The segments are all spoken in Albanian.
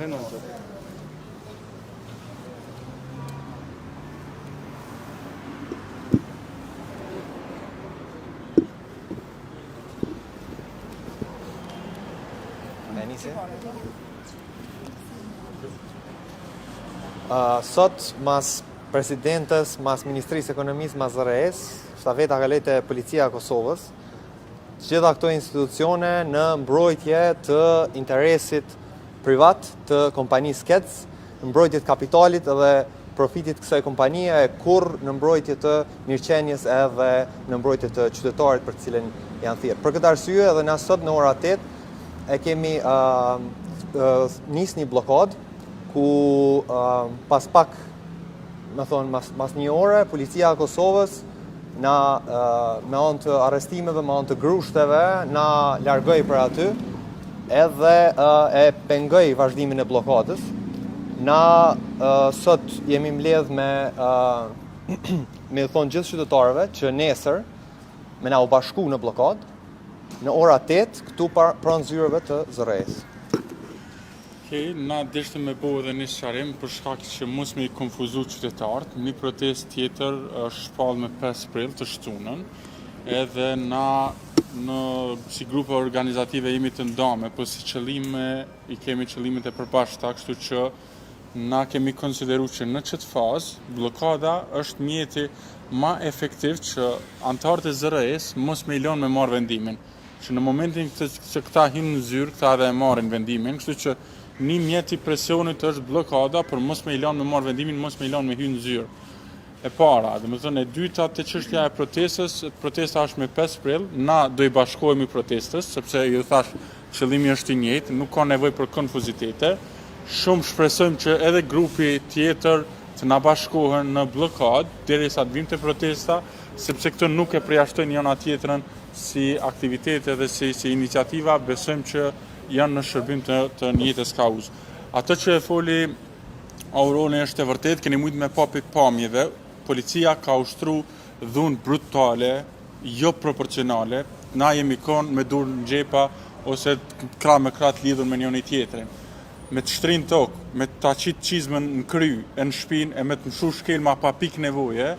Renato. Sot, mas presidentës, mas Ministrisë Ekonomisë, mas ZRE-s, shtafeta ka lejtë e Policia e Kosovës, gjitha këto institucione në mbrojtje të interesit privat të kompanisë KEDS, në mbrojtje të kapitalit edhe profitit kësaj kompanie, e kur në mbrojtje të mirëqenjes edhe në mbrojtje të qytetarit për cilën janë thirrë. Për këtë arsye edhe na sot në ora 8 e kemi nis një blokad ku pas pak, me thonë, mas një ore, Policia e Kosovës na me anë të arrestimeve, me anë të grushteve, na largoi për aty, edhe e pengoi vazhdimin e blokadës. Na sot jemi mbledh me thonë gjithë qytetarëve që nesër me na u bashku në blokadë në ora 8 këtu pranë zyreve të ZRE-s. Na deshte me bo edhe një sqarim për shkak që mos me i konfuzu qytetarët. Një protest tjetër është shpall me 5 prill të shtunën, edhe na si grupe organizative jemi të ndame, po si qëllime i kemi qëllimet e përbashkëta, kështu që na kemi konsideru që në qëtë fazë blokada është mjeti ma efektiv që antarët e ZRE-s mos me i lënë me marrë vendimin. Që në momentin që këta hinë në zyrë, këta edhe e marrin vendimin, kështu që një mjet i presionit është blokada, për mos me i lanë me marrë vendimin, mos me i lanë me hyrë në zyrë. E para, dhe me thënë, e dyta të çështja e protestës, protesta është me 5 prill, na do i bashkohemi protestës, sepse ju thash qëllimi është i njëjtë, nuk ka nevojë për konfuzitete. Shumë shpresojmë që edhe grupi tjetër të na bashkohen në blokadë derisa të vim të protesta, sepse këto nuk e përjashtojnë njëra tjetrën si aktivitete dhe si iniciativa, besojmë që janë në shërbim të njëjtës kauzë. Ato që e foli Auroni është e vërtet, keni mujtë me pa pikpamjeve, policia ka ushtru dhunë brutale, jo proporcionale, na jemi konë me dur në gjepa ose krah me krah të lidhur me njëri tjetrin. Me të shtrin tokë, me të aqit qizmën në kry, e në shpinë, e me të mshu shkelma pa pik nevoje,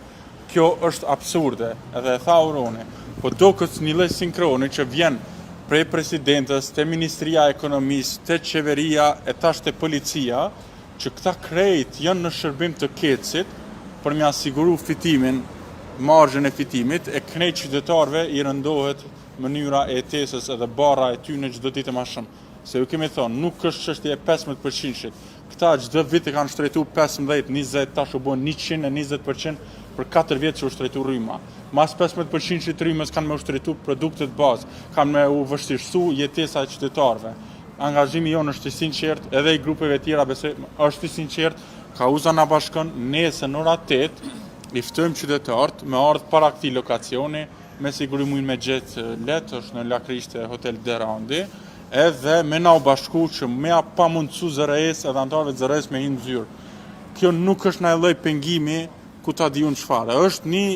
kjo është absurde, edhe e tha Auroni. Po do këtë një lloj sinkroni që vjen prej presidentës, të Ministria e Ekonomisë, të qeveria e tash të policia, që këta krejt janë në shërbim të KEDS-it për me asiguru fitimin, margjën e fitimit, e krejt qytetarëve i rëndohet mënyra e jetesës edhe barra e tyre çdo ditë më shumë. Se ju kemi thonë, nuk është çështje e 15%. Këta çdo vit e kanë shtrejtuar 15, 20, tash u bën 120% për 4 vjet që u shtrejtu rryma. Mas 15% të rrymës kanë me u shtrejtu produktet bazë, kanë me u vështirësu jetesa e qytetarëve. Angazhimi jonë është i sinqert, edhe i grupeve tjera besoj është i sinqert, kauza na bashkon, nesër në ora 8 i ftojmë qytetarët me ardhë para këtij lokacioni, me siguri mujnë me gjetë letë, është në lakrisht e Hotel Derandi, edhe me na u bashku që me pa mundësu ZRE-s edhe antarëve ZRE-s me hinë zyrë. Kjo nuk është në lloj pengimi ku ta diun çfarë. Është një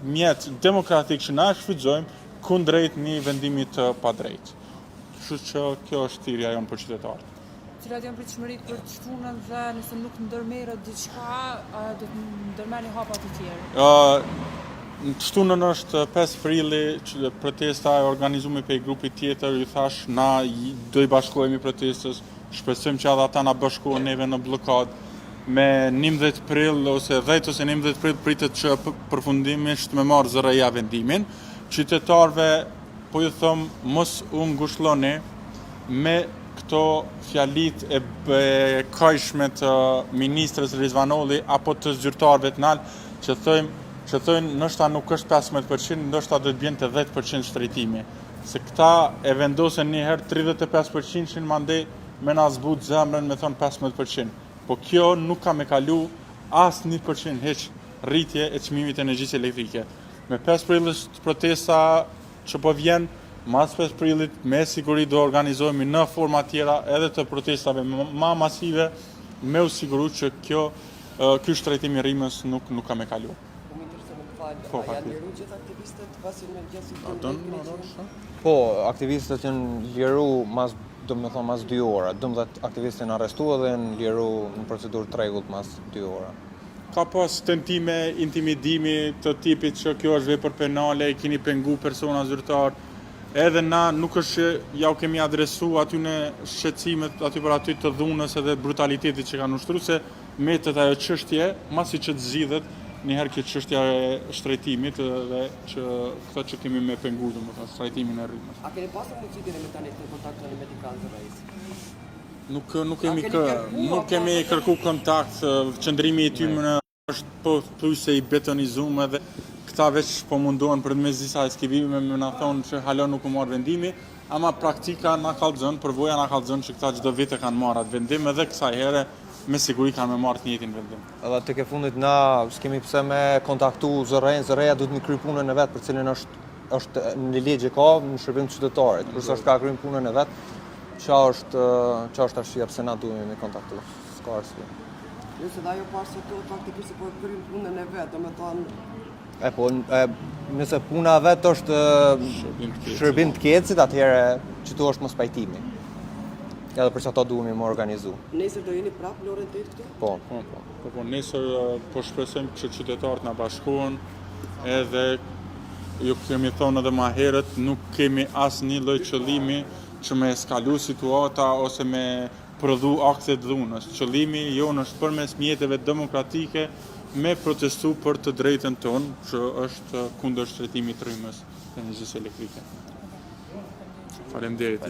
mjet demokratik që na shfrytëzojmë kundrejt një vendimi të padrejtë. Kështu që kjo është thirrja jonë për qytetarët. Cilat janë pritshmëritë për të shtunën dhe nëse nuk ndërmerret diçka, do të ndërmerrni hapa të tjerë? Në shtunën është 5 prilli, që protesta e organizuar pe grupi tjetër, ju thash, na do i bashkohemi protestës, shpresojmë që edhe ata na bashkohen neve në blokadë. Me 11 prill ose 10 ose 11 prill pritet që përfundimisht me marrë ZRE-ja vendimin. Qytetarëve po ju them mos u ngushëlloni me këto fjalit e kajshme të ministrës Rizvanolli apo të zyrtarëve të nalë që thojnë ndoshta nuk është 15%, ndoshta do të bjen te 10% shtrejtimi. Se këta e vendosen një herë 35%, mandej me na zbut zemrën me thon 15%. Po kjo nuk ka me kalu as 1% heq rritje e çmimit të energjisë elektrike. Me 5 prillit protesta që po vjen, mas 5 prillit me siguri do organizohemi në forma tjera edhe të protestave ma masive, me u siguru që ky shtrejtim i rrimës nuk ka me kalu. Po, janë liru gjithë aktivistët pasi në gjithë Po, aktivistët janë liru mas domethënë mas 2 ora. 12 aktivistin arrestuar dhe në liru në procedurë tregullt mas 2 ora. Ka pas tentime intimidimi të tipit që kjo është vepër penale, i keni pengu persona zyrtar, edhe na nuk është që ja u kemi adresu aty në shqetësimet aty për aty të dhunës edhe brutalitetit që kanë ushtru, se metet ajo çështje, masi që të zgjidhet njëherë kjo çështja e shtrejtimit dhe që këto që kemi me pengu, domethënë shtrejtimin e rrymës. A keni pasur mundësi me tani të kontaktoni me dikant zërais? Nuk kemi kërku kontakt, qëndrimi i tyre është po thjesht i betonizuar edhe këta veç po mundohen për mes disa eskivime me na thonë që halo nuk u marr vendimi, ama praktika na kallzon, përvoja na kallzon që këta çdo vit e kanë marrë atë vendim edhe kësaj here me siguri kanë me marrë të njëjtin vendim. Edhe tek e fundit na s'kemi pse me kontaktu zërrejnë, zërreja duhet mi kry punën e vet për cilën është në ligj e ka në shërbim të qytetarit, kurse është ka kryer punën e vet, qa është arsyeja pse na duhemi me kontaktu. S'ka arsye. Nëse dhe ajo pas që to faktikisht po kryjnë punën e vet, domethënë nëse puna vet është shërbim të kecit, atëherë që tu është mos pajtimi. Edhe për çato duhemi më organizu. Nesër do jeni prapë në orën 8 këtu? Po, nesër po shpresojmë që qytetarët na bashkohen, edhe ju kemi thonë edhe më herët, nuk kemi asnjë lloj qëllimi që me eskalu situata ose me prodhu akte të dhunës. Qëllimi jonë është përmes mjeteve demokratike me protestu për të drejtën tonë, që është kundër shtrejtimit të rrymës të energjisë elektrike. Faleminderit.